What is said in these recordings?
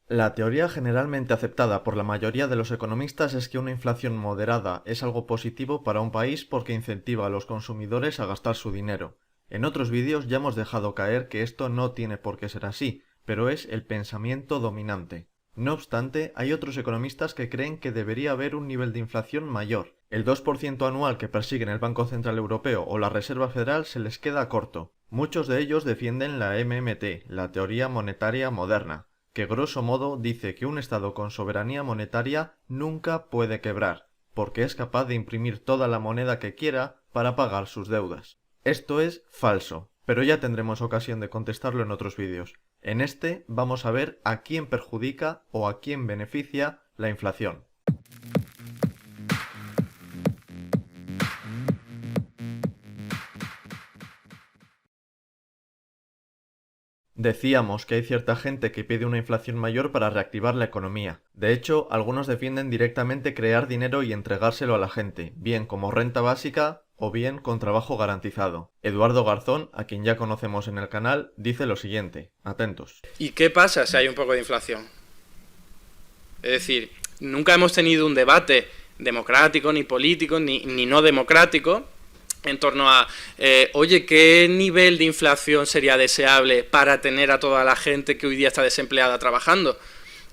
La teoría generalmente aceptada por la mayoría de los economistas es que una inflación moderada es algo positivo para un país porque incentiva a los consumidores a gastar su dinero. En otros vídeos ya hemos dejado caer que esto no tiene por qué ser así, pero es el pensamiento dominante. No obstante, hay otros economistas que creen que debería haber un nivel de inflación mayor. El 2% anual que persiguen el Banco Central Europeo o la Reserva Federal se les queda corto. Muchos de ellos defienden la MMT, la teoría monetaria moderna, que grosso modo dice que un Estado con soberanía monetaria nunca puede quebrar, porque es capaz de imprimir toda la moneda que quiera para pagar sus deudas. Esto es falso, pero ya tendremos ocasión de contestarlo en otros vídeos. En este vamos a ver a quién perjudica o a quién beneficia la inflación. Decíamos que hay cierta gente que pide una inflación mayor para reactivar la economía. De hecho, algunos defienden directamente crear dinero y entregárselo a la gente, bien como renta básica o bien con trabajo garantizado. Eduardo Garzón, a quien ya conocemos en el canal, dice lo siguiente. Atentos. ¿Y qué pasa si hay un poco de inflación? Es decir, nunca hemos tenido un debate democrático, ni político, ni no democrático en torno a, oye, ¿qué nivel de inflación sería deseable para tener a toda la gente que hoy día está desempleada trabajando?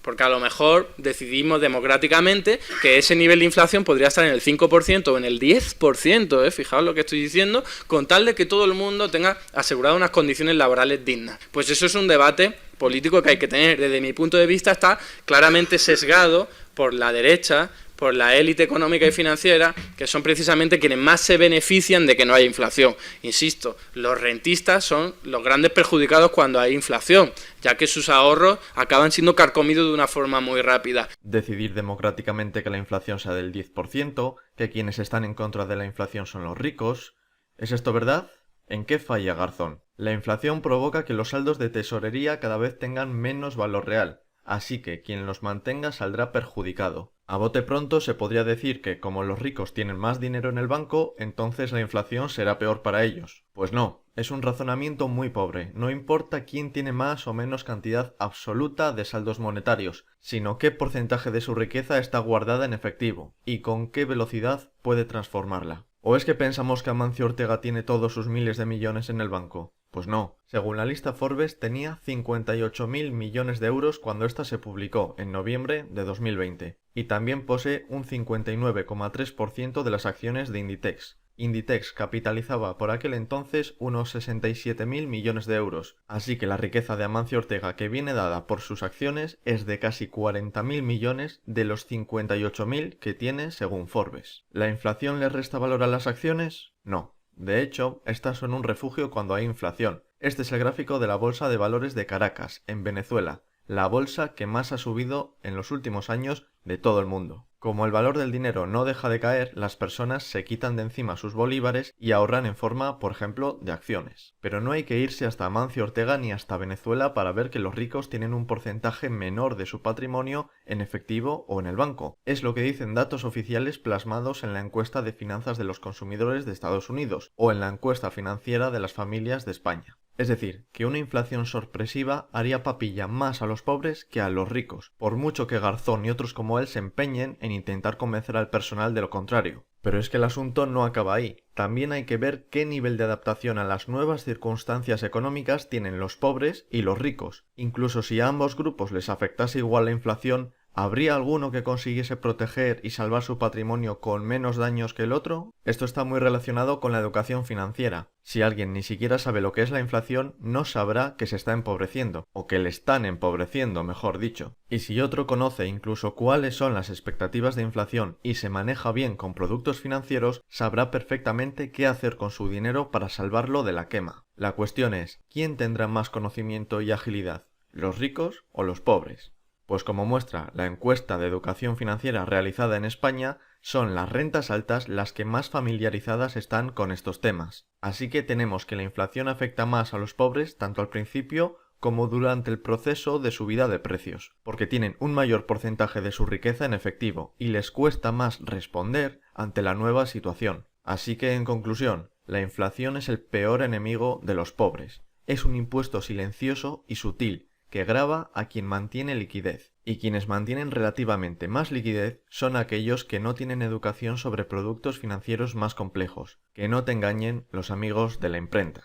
Porque a lo mejor decidimos democráticamente que ese nivel de inflación podría estar en el 5% o en el 10%, fijaos lo que estoy diciendo, con tal de que todo el mundo tenga asegurado unas condiciones laborales dignas. Pues eso es un debate político que hay que tener. Desde mi punto de vista está claramente sesgado por la derecha, por la élite económica y financiera, que son precisamente quienes más se benefician de que no haya inflación. Insisto, los rentistas son los grandes perjudicados cuando hay inflación, ya que sus ahorros acaban siendo carcomidos de una forma muy rápida. Decidir democráticamente que la inflación sea del 10%, que quienes están en contra de la inflación son los ricos. ¿Es esto verdad? ¿En qué falla Garzón? La inflación provoca que los saldos de tesorería cada vez tengan menos valor real, así que quien los mantenga saldrá perjudicado. A bote pronto se podría decir que como los ricos tienen más dinero en el banco, entonces la inflación será peor para ellos. Pues no, es un razonamiento muy pobre. No importa quién tiene más o menos cantidad absoluta de saldos monetarios, sino qué porcentaje de su riqueza está guardada en efectivo y con qué velocidad puede transformarla. ¿O es que pensamos que Amancio Ortega tiene todos sus miles de millones en el banco? Pues no. Según la lista Forbes tenía 58.000 millones de euros cuando esta se publicó en noviembre de 2020 y también posee un 59,3% de las acciones de Inditex. Inditex capitalizaba por aquel entonces unos 67.000 millones de euros, así que la riqueza de Amancio Ortega que viene dada por sus acciones es de casi 40.000 millones de los 58.000 que tiene según Forbes. ¿La inflación le resta valor a las acciones? No. De hecho, estas son un refugio cuando hay inflación. Este es el gráfico de la Bolsa de Valores de Caracas, en Venezuela, la bolsa que más ha subido en los últimos años de todo el mundo. Como el valor del dinero no deja de caer, las personas se quitan de encima sus bolívares y ahorran en forma, por ejemplo, de acciones. Pero no hay que irse hasta Amancio Ortega ni hasta Venezuela para ver que los ricos tienen un porcentaje menor de su patrimonio en efectivo o en el banco. Es lo que dicen datos oficiales plasmados en la encuesta de finanzas de los consumidores de Estados Unidos o en la encuesta financiera de las familias de España. Es decir, que una inflación sorpresiva haría papilla más a los pobres que a los ricos, por mucho que Garzón y otros como él se empeñen en intentar convencer al personal de lo contrario. Pero es que el asunto no acaba ahí. También hay que ver qué nivel de adaptación a las nuevas circunstancias económicas tienen los pobres y los ricos. Incluso si a ambos grupos les afectase igual la inflación, ¿habría alguno que consiguiese proteger y salvar su patrimonio con menos daños que el otro? Esto está muy relacionado con la educación financiera. Si alguien ni siquiera sabe lo que es la inflación, no sabrá que se está empobreciendo, o que le están empobreciendo, mejor dicho. Y si otro conoce incluso cuáles son las expectativas de inflación y se maneja bien con productos financieros, sabrá perfectamente qué hacer con su dinero para salvarlo de la quema. La cuestión es, ¿quién tendrá más conocimiento y agilidad? ¿Los ricos o los pobres? Pues como muestra la encuesta de educación financiera realizada en España, son las rentas altas las que más familiarizadas están con estos temas. Así que tenemos que la inflación afecta más a los pobres tanto al principio como durante el proceso de subida de precios, porque tienen un mayor porcentaje de su riqueza en efectivo y les cuesta más responder ante la nueva situación. Así que en conclusión, la inflación es el peor enemigo de los pobres. Es un impuesto silencioso y sutil, que grava a quien mantiene liquidez, y quienes mantienen relativamente más liquidez son aquellos que no tienen educación sobre productos financieros más complejos. Que no te engañen los amigos de la imprenta.